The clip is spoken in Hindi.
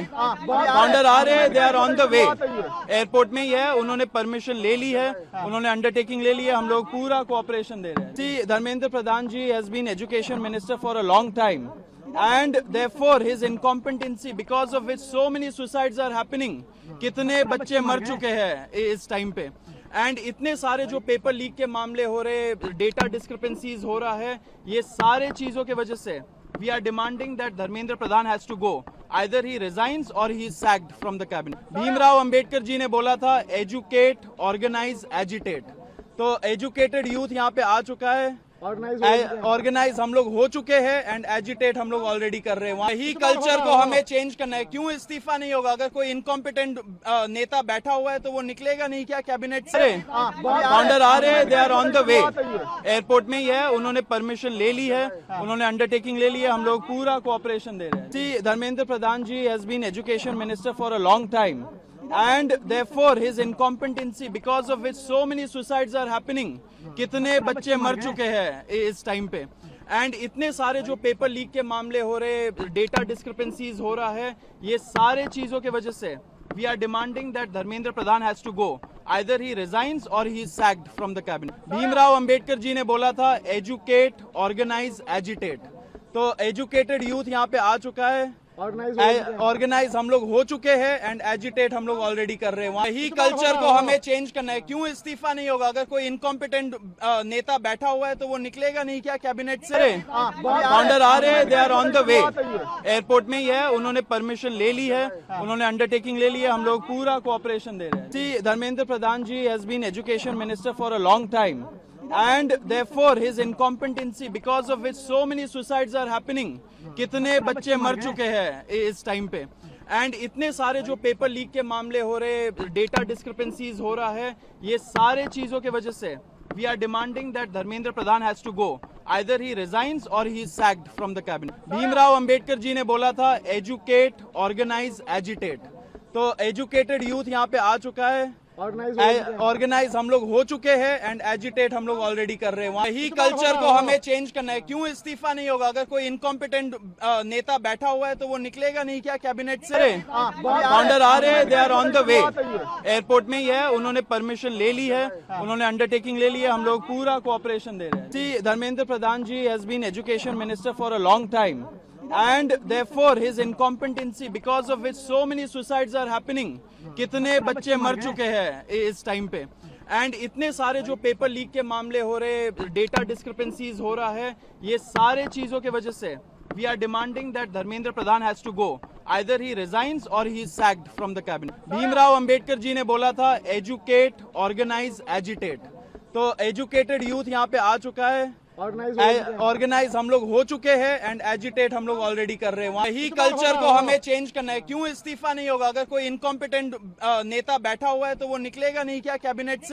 फाउंडर आ रहे हैं, they are on the way. Airport में ही है, उन्होंने परमिशन ले ली है, उन्होंने अंडरटेकिंग ले ली है, हम लोग पूरा कोऑपरेशन दे रहे हैं। जी, Dharmendra Pradhan ji has been education minister for a long time and therefore his incompetency because of which so many suicides are happening। कितने बच्चे मर चुके हैं इस टाइम पे, एंड इतने सारे जो पेपर लीक के मामले हो रहे, डेटा डिस्क्रिपेंसीज हो रहा है, ये सारे चीजों के वजह से we are demanding that Dharmendra Pradhan has to go, either he resigns or he is sacked from the cabinet। Bhimrao Ambedkar ji ने बोला था एजुकेट, ऑर्गेनाइज, एजिटेट। तो एजुकेटेड यूथ यहाँ पे आ चुका है, ऑर्गेनाइज हम लोग हो चुके हैं, एंड एजिटेट हम लोग ऑलरेडी कर रहे हैं। यही कल्चर को हमें चेंज करना है। क्यों इस्तीफा नहीं होगा? अगर कोई इनकॉम्पिटेंट नेता बैठा हुआ है तो वो निकलेगा नहीं क्या कैबिनेट से? फाउंडर आ रहे हैं, they are on the way. Airport में ही है, उन्होंने परमिशन ले ली है, उन्होंने अंडरटेकिंग ले ली है, हम लोग पूरा कोऑपरेशन दे रहे हैं। जी, Dharmendra Pradhan ji has been education minister for a long time and therefore his incompetency because of which so many suicides are happening। कितने बच्चे मर चुके हैं इस टाइम पे, एंड इतने सारे जो पेपर लीक के मामले हो रहे, डेटा डिस्क्रिपेंसीज हो रहा है, ये सारे चीजों के वजह से we are demanding that Dharmendra Pradhan has to go, either he resigns or he is sacked from the cabinet। Bhimrao Ambedkar ji ने बोला था एजुकेट, ऑर्गेनाइज, एजिटेट। तो एजुकेटेड यूथ यहाँ पे आ चुका है, ऑर्गेनाइज हम लोग हो चुके हैं, एंड एजिटेट हम लोग ऑलरेडी कर रहे हैं। यही कल्चर को हमें चेंज करना है। क्यों इस्तीफा नहीं होगा? अगर कोई इनकॉम्पिटेंट नेता बैठा हुआ है तो वो निकलेगा नहीं क्या कैबिनेट से? फाउंडर आ रहे हैं, they are on the way. Airport में ही है, उन्होंने परमिशन ले ली है, उन्होंने अंडरटेकिंग ले ली है, हम लोग पूरा कोऑपरेशन दे रहे हैं। जी, Dharmendra Pradhan ji has been education minister for a long time and therefore his incompetency because of which so many suicides are happening। कितने बच्चे मर चुके हैं इस टाइम पे, एंड इतने सारे जो पेपर लीक के मामले हो रहे, डेटा डिस्क्रिपेंसीज हो रहा है, ये सारे चीजों के वजह से we are demanding that Dharmendra Pradhan has to go, either he resigns or he is sacked from the cabinet। Bhimrao Ambedkar ji ने बोला था एजुकेट, ऑर्गेनाइज, एजिटेट। तो एजुकेटेड यूथ यहाँ पे आ चुका है, ऑर्गेनाइज हम लोग हो चुके हैं, एंड एजिटेट हम लोग ऑलरेडी कर रहे हैं। यही कल्चर को हमें चेंज करना है। क्यों इस्तीफा नहीं होगा? अगर कोई इनकॉम्पिटेंट नेता बैठा हुआ है तो वो निकलेगा नहीं क्या कैबिनेट से? फाउंडर आ रहे हैं, they are on the way. Airport में ही है, उन्होंने परमिशन ले ली है, उन्होंने अंडरटेकिंग ले ली है, हम लोग पूरा कोऑपरेशन दे रहे हैं। जी, Dharmendra Pradhan ji has been education minister for a long time and therefore his incompetency because of which so many suicides are happening। कितने बच्चे मर चुके हैं इस टाइम पे, एंड इतने सारे जो पेपर लीक के मामले हो रहे, डेटा डिस्क्रिपेंसीज हो रहा है, ये सारे चीजों के वजह से we are demanding that Dharmendra Pradhan has to go, either he resigns or he is sacked from the cabinet। Bhimrao Ambedkar ji ने बोला था एजुकेट, ऑर्गेनाइज, एजिटेट। तो एजुकेटेड यूथ यहाँ पे आ चुका है, ऑर्गेनाइज हम लोग हो चुके हैं, एंड एजिटेट हम लोग ऑलरेडी कर रहे हैं। यही कल्चर को हमें चेंज करना है। क्यों इस्तीफा नहीं होगा? अगर कोई इनकॉम्पिटेंट नेता बैठा हुआ है तो वो निकलेगा नहीं क्या कैबिनेट से?